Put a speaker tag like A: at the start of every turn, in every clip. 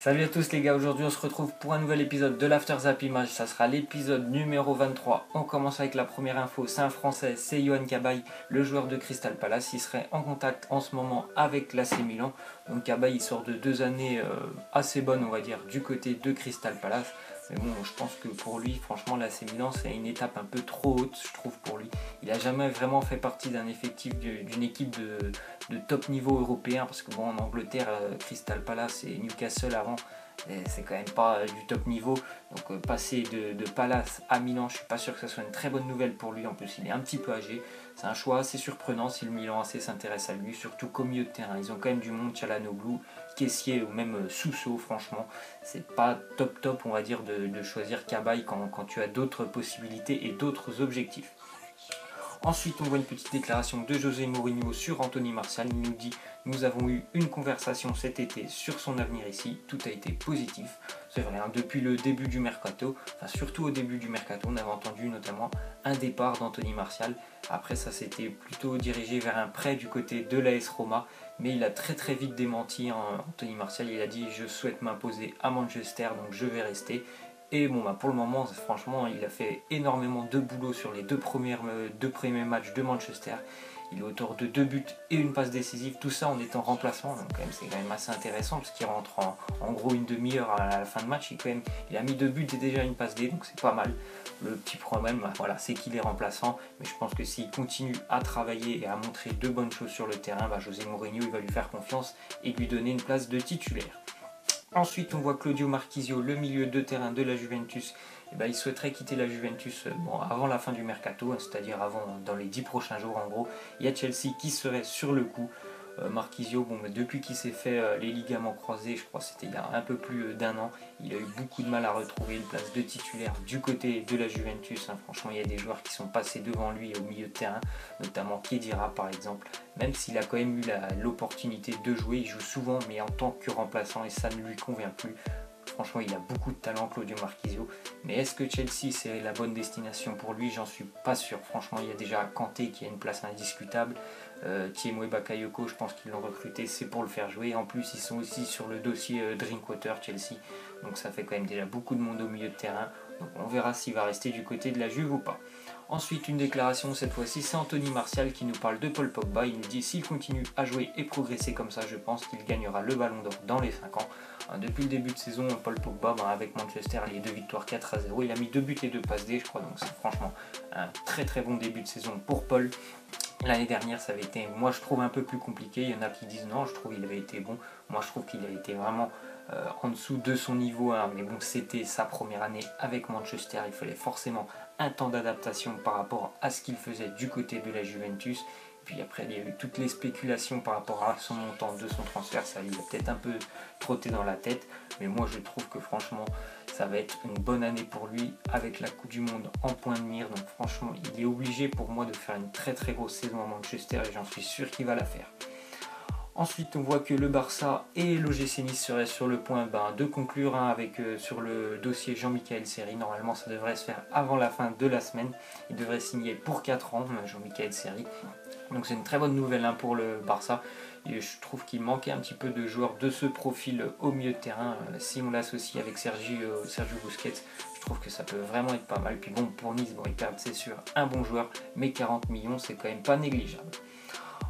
A: Salut à tous les gars, aujourd'hui on se retrouve pour un nouvel épisode de l'After Zap Image, ça sera l'épisode numéro 23. On commence avec la première info, c'est un français, c'est Yohan Cabaye, le joueur de Crystal Palace. Il serait en contact en ce moment avec l'AC Milan. Donc Cabaye il sort de 2 années assez bonnes on va dire du côté de Crystal Palace. Mais bon, je pense que pour lui, franchement, l'AC Milan, c'est une étape un peu trop haute, je trouve, pour lui. Il n'a jamais vraiment fait partie d'un effectif, d'une équipe de top niveau européen, parce que bon, en Angleterre, Crystal Palace et Newcastle avant, c'est quand même pas du top niveau. Donc passer de Palace à Milan, je suis pas sûr que ce soit une très bonne nouvelle pour lui. En plus, il est un petit peu âgé. C'est un choix assez surprenant si le Milan AC s'intéresse à lui, surtout qu'au milieu de terrain. Ils ont quand même du monde, Çalhanoğlu, Kessié ou même Sousso, franchement. C'est pas top on va dire de choisir Cabaye quand tu as d'autres possibilités et d'autres objectifs. Ensuite, on voit une petite déclaration de José Mourinho sur Anthony Martial. Il nous dit: nous avons eu une conversation cet été sur son avenir ici, tout a été positif. C'est vrai, hein, depuis le début du mercato, enfin surtout au début du mercato, on avait entendu notamment un départ d'Anthony Martial. Après ça s'était plutôt dirigé vers un prêt du côté de l'AS Roma, mais il a très vite démenti, hein, Anthony Martial. Il a dit: je souhaite m'imposer à Manchester, donc je vais rester. Et bon, pour le moment, franchement, il a fait énormément de boulot sur les deux premiers matchs de Manchester. Il est auteur de 2 buts et une passe décisive, tout ça en étant remplaçant. Donc c'est quand même assez intéressant parce qu'il rentre en gros une demi-heure à la fin de match. Il a mis 2 buts et déjà une passe D, donc c'est pas mal. Le petit problème, voilà, c'est qu'il est remplaçant. Mais je pense que s'il continue à travailler et à montrer de bonnes choses sur le terrain, José Mourinho il va lui faire confiance et lui donner une place de titulaire. Ensuite, on voit Claudio Marchisio, le milieu de terrain de la Juventus. Il souhaiterait quitter la Juventus avant la fin du mercato, c'est-à-dire dans les 10 prochains jours en gros. Il y a Chelsea qui serait sur le coup. Marchisio, depuis qu'il s'est fait les ligaments croisés, je crois que c'était il y a un peu plus d'1 an, il a eu beaucoup de mal à retrouver une place de titulaire du côté de la Juventus. Franchement, il y a des joueurs qui sont passés devant lui au milieu de terrain, notamment Khedira par exemple. Même s'il a quand même eu l'opportunité de jouer, il joue souvent, mais en tant que remplaçant, et ça ne lui convient plus. Franchement, il a beaucoup de talent, Claudio Marchisio. Mais est-ce que Chelsea, c'est la bonne destination pour lui? J'en suis pas sûr. Franchement, il y a déjà Kanté qui a une place indiscutable. Tiémoué Bakayoko, je pense qu'ils l'ont recruté, c'est pour le faire jouer. En plus, ils sont aussi sur le dossier Drinkwater, Chelsea. Donc ça fait quand même déjà beaucoup de monde au milieu de terrain. Donc on verra s'il va rester du côté de la Juve ou pas. Ensuite, une déclaration, cette fois-ci, c'est Anthony Martial qui nous parle de Paul Pogba. Il nous dit: s'il continue à jouer et progresser comme ça, je pense qu'il gagnera le Ballon d'Or dans les 5 ans. Depuis le début de saison, Paul Pogba, avec Manchester, les 2 victoires 4-0, il a mis 2 buts et 2 passes D, je crois. Donc c'est franchement un très bon début de saison pour Paul. L'année dernière, ça avait été, moi je trouve, un peu plus compliqué. Il y en a qui disent non, je trouve qu'il avait été bon. Moi je trouve qu'il a été vraiment en dessous de son niveau, hein. Mais bon, c'était sa première année avec Manchester. Il fallait forcément un temps d'adaptation par rapport à ce qu'il faisait du côté de la Juventus. Puis après, il y a eu toutes les spéculations par rapport à son montant de son transfert. Ça lui a peut-être un peu trotté dans la tête. Mais moi je trouve que franchement, ça va être une bonne année pour lui avec la Coupe du Monde en point de mire. Donc franchement, il est obligé pour moi de faire une très grosse saison à Manchester et j'en suis sûr qu'il va la faire. Ensuite, on voit que le Barça et l'OGC Nice seraient sur le point de conclure sur le dossier Jean-Michel Seri. Normalement, ça devrait se faire avant la fin de la semaine. Il devrait signer pour 4 ans, Jean-Michel Seri. Donc c'est une très bonne nouvelle pour le Barça. Et je trouve qu'il manquait un petit peu de joueurs de ce profil au milieu de terrain. Si on l'associe avec Sergio Busquets, je trouve que ça peut vraiment être pas mal. Puis bon, pour Nice, ils perdent, c'est sûr, un bon joueur, mais 40 millions, c'est quand même pas négligeable.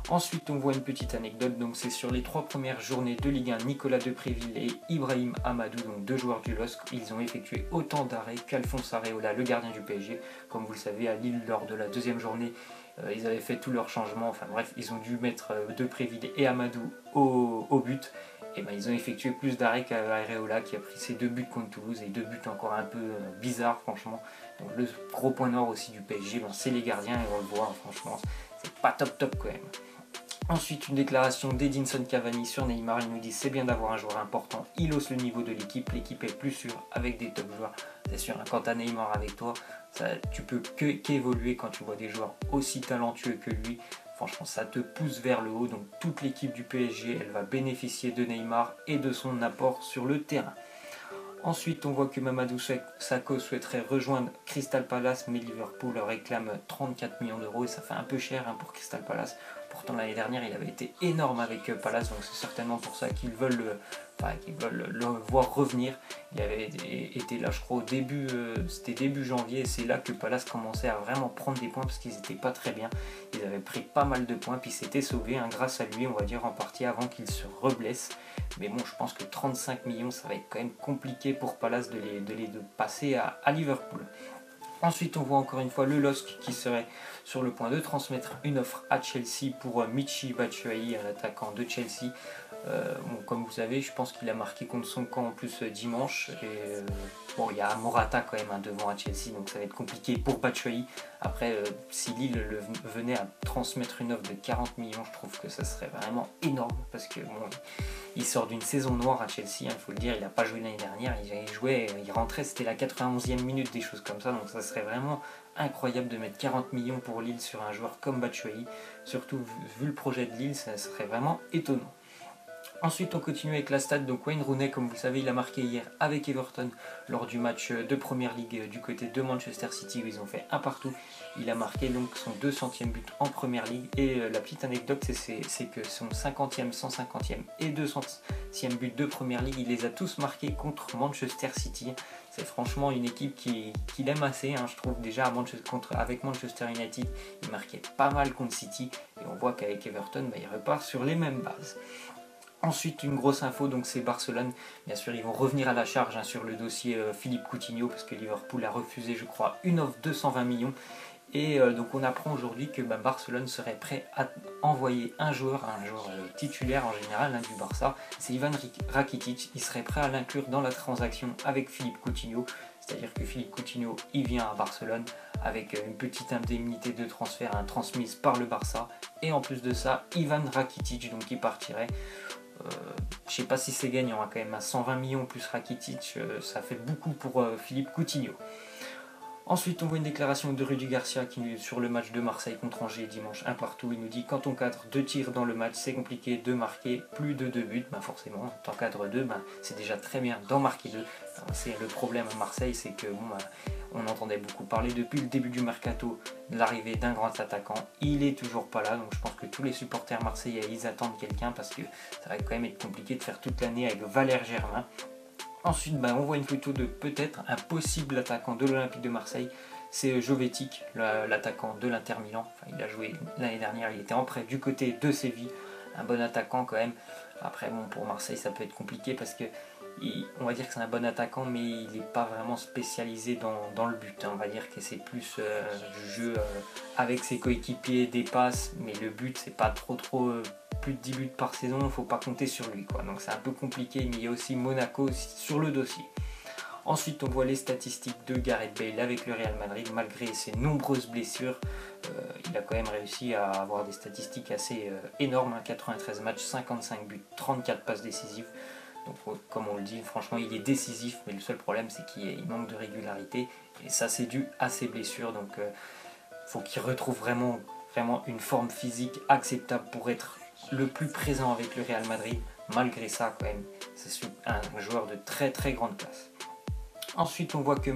A: Ensuite, on voit une petite anecdote, donc c'est sur les 3 premières journées de Ligue 1, Nicolas Depréville et Ibrahim Amadou, donc 2 joueurs du LOSC, ils ont effectué autant d'arrêts qu'Alphonse Areola, le gardien du PSG. Comme vous le savez, à Lille, lors de la 2e journée, ils avaient fait tous leurs changements, enfin bref, ils ont dû mettre Depréville et Amadou au but. Et ils ont effectué plus d'arrêts qu'Areola qui a pris ses 2 buts contre Toulouse, et 2 buts encore un peu bizarres franchement. Donc le gros point noir aussi du PSG, c'est les gardiens, et on le voit, franchement, c'est pas top quand même. Ensuite, une déclaration d'Edinson Cavani sur Neymar. Il nous dit: c'est bien d'avoir un joueur important, il hausse le niveau de l'équipe est plus sûre avec des top joueurs. C'est sûr, quand tu as Neymar avec toi, tu peux qu'évoluer quand tu vois des joueurs aussi talentueux que lui. Franchement, ça te pousse vers le haut. Donc toute l'équipe du PSG, elle va bénéficier de Neymar et de son apport sur le terrain. Ensuite, on voit que Mamadou Sakho souhaiterait rejoindre Crystal Palace, mais Liverpool réclame 34 millions d'euros et ça fait un peu cher pour Crystal Palace. Pourtant l'année dernière il avait été énorme avec Palace, donc c'est certainement pour ça qu'ils veulent, le voir revenir. Il avait été là je crois au début, c'était début janvier, et c'est là que Palace commençait à vraiment prendre des points parce qu'ils n'étaient pas très bien. Ils avaient pris pas mal de points, puis s'étaient sauvés grâce à lui, on va dire en partie avant qu'il se reblesse. Mais bon, je pense que 35 millions, ça va être quand même compliqué pour Palace de les passer à Liverpool. Ensuite, on voit encore une fois le LOSC qui serait sur le point de transmettre une offre à Chelsea pour Michy Batshuayi, l'attaquant de Chelsea. Bon, comme vous savez, je pense qu'il a marqué contre son camp en plus dimanche. Et, bon, il y a Morata quand même devant à Chelsea, donc ça va être compliqué pour Batshuayi. Après, si Lille venait à transmettre une offre de 40 millions, je trouve que ça serait vraiment énorme parce que bon, il sort d'une saison noire à Chelsea, il faut le dire, il n'a pas joué l'année dernière, il rentrait, c'était la 91e minute, des choses comme ça, donc ça serait vraiment incroyable de mettre 40 millions pour Lille sur un joueur comme Batshuayi, surtout vu le projet de Lille, ça serait vraiment étonnant. Ensuite, on continue avec la stat. Donc Wayne Rooney, comme vous le savez, il a marqué hier avec Everton lors du match de Premier League du côté de Manchester City où ils ont fait un partout. Il a marqué donc son 200e but en Premier League. Et la petite anecdote, c'est que son 50e, 150e et 200e but de Premier League, il les a tous marqués contre Manchester City. C'est franchement une équipe qu'il aime assez, je trouve. Déjà avec Manchester United, il marquait pas mal contre City. Et on voit qu'avec Everton, il repart sur les mêmes bases. Ensuite, une grosse info, donc c'est Barcelone. Bien sûr, ils vont revenir à la charge sur le dossier Philippe Coutinho parce que Liverpool a refusé, je crois, une offre de 120 millions. Et donc on apprend aujourd'hui que Barcelone serait prêt à envoyer un joueur titulaire en général du Barça. C'est Ivan Rakitic. Il serait prêt à l'inclure dans la transaction avec Philippe Coutinho. C'est-à-dire que Philippe Coutinho, il vient à Barcelone avec une petite indemnité de transfert transmise par le Barça. Et en plus de ça, Ivan Rakitic, donc il partirait. Je sais pas si c'est gagnant, quand même à 120 millions plus Rakitic, ça fait beaucoup pour Philippe Coutinho. Ensuite, on voit une déclaration de Rudy Garcia qui, sur le match de Marseille contre Angers dimanche, un partout. Il nous dit: quand on cadre 2 tirs dans le match, c'est compliqué de marquer plus de 2 buts. Forcément, quand on cadre 2, c'est déjà très bien d'en marquer 2. C'est le problème à Marseille, c'est que on entendait beaucoup parler depuis le début du mercato de l'arrivée d'un grand attaquant. Il est toujours pas là, donc je pense que tous les supporters marseillais, ils attendent quelqu'un parce que ça va quand même être compliqué de faire toute l'année avec Valère Germain. Ensuite, on voit une photo de peut-être un possible attaquant de l'Olympique de Marseille. C'est Jovetic, l'attaquant de l'Inter Milan. Il a joué l'année dernière, il était en prêt du côté de Séville. Un bon attaquant quand même. Après, pour Marseille, ça peut être compliqué parce que on va dire que c'est un bon attaquant, mais il n'est pas vraiment spécialisé dans le but. On va dire que c'est plus du jeu avec ses coéquipiers, des passes, mais le but, c'est pas trop plus de 10 buts par saison, il ne faut pas compter sur lui, donc c'est un peu compliqué, mais il y a aussi Monaco sur le dossier. Ensuite, on voit les statistiques de Gareth Bale avec le Real Madrid. Malgré ses nombreuses blessures, il a quand même réussi à avoir des statistiques assez énormes, 93 matchs, 55 buts, 34 passes décisives. Donc comme on le dit, franchement il est décisif, mais le seul problème c'est qu'il manque de régularité, et ça c'est dû à ses blessures. Donc faut qu'il retrouve vraiment une forme physique acceptable pour être le plus présent avec le Real Madrid. Malgré ça, quand même, c'est un joueur de très très grande classe. Ensuite, on voit que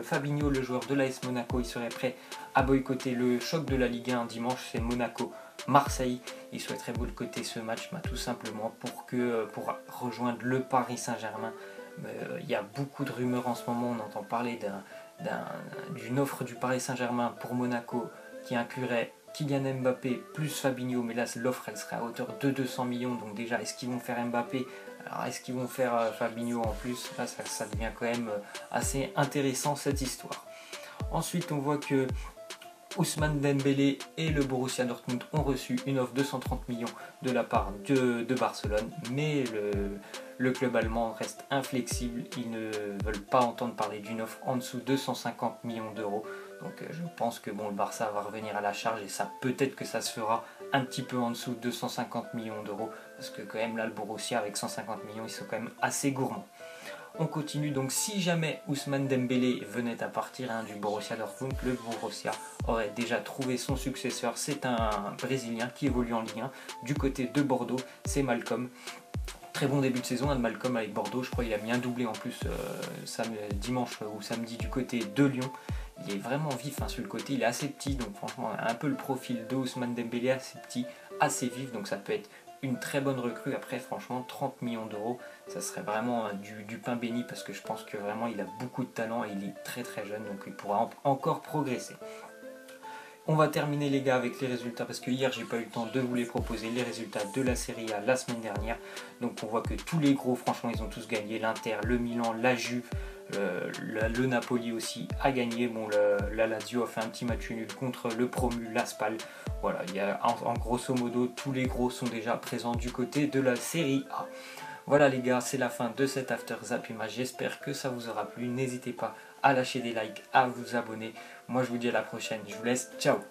A: Fabinho, le joueur de l'AS Monaco, il serait prêt à boycotter le choc de la Ligue 1 dimanche. C'est Monaco-Marseille. Il souhaiterait boycotter ce match tout simplement pour rejoindre le Paris Saint-Germain. Il y a beaucoup de rumeurs en ce moment. On entend parler d'une offre du Paris Saint-Germain pour Monaco qui inclurait Kylian Mbappé plus Fabinho, mais là l'offre elle serait à hauteur de 200 millions. Donc déjà, est-ce qu'ils vont faire Mbappé? Alors est-ce qu'ils vont faire Fabinho en plus? Là ça devient quand même assez intéressant cette histoire. Ensuite, on voit que Ousmane Dembélé et le Borussia Dortmund ont reçu une offre de 130 millions de la part de Barcelone, mais le club allemand reste inflexible. Ils ne veulent pas entendre parler d'une offre en dessous de 150 millions d'euros. Donc je pense que le Barça va revenir à la charge, et ça peut-être que ça se fera un petit peu en dessous de 150 millions d'euros, parce que quand même là le Borussia avec 150 millions, ils sont quand même assez gourmands. On continue, donc si jamais Ousmane Dembélé venait à partir du Borussia Dortmund, le Borussia aurait déjà trouvé son successeur. C'est un Brésilien qui évolue en Ligue 1 du côté de Bordeaux, c'est Malcolm. Très bon début de saison de Malcolm avec Bordeaux, je crois qu'il a mis un doublé en plus dimanche ou samedi du côté de Lyon. Il est vraiment vif sur le côté, il est assez petit, donc franchement un peu le profil de Ousmane Dembélé, assez petit, assez vif, donc ça peut être une très bonne recrue. Après franchement 30 millions d'euros, ça serait vraiment du pain béni, parce que je pense que vraiment il a beaucoup de talent et il est très très jeune, donc il pourra encore progresser. On va terminer les gars avec les résultats, parce que hier j'ai pas eu le temps de vous les proposer, les résultats de la Serie A la semaine dernière. Donc on voit que tous les gros franchement ils ont tous gagné, l'Inter, le Milan, la Juve, le Napoli aussi a gagné. Bon, la Lazio a fait un petit match nul contre le promu, la Spal. Voilà, il y a en grosso modo tous les gros sont déjà présents du côté de la Serie A. Voilà les gars, c'est la fin de cet After Zap Image, j'espère que ça vous aura plu. N'hésitez pas à lâcher des likes, à vous abonner. Moi je vous dis à la prochaine, je vous laisse, ciao.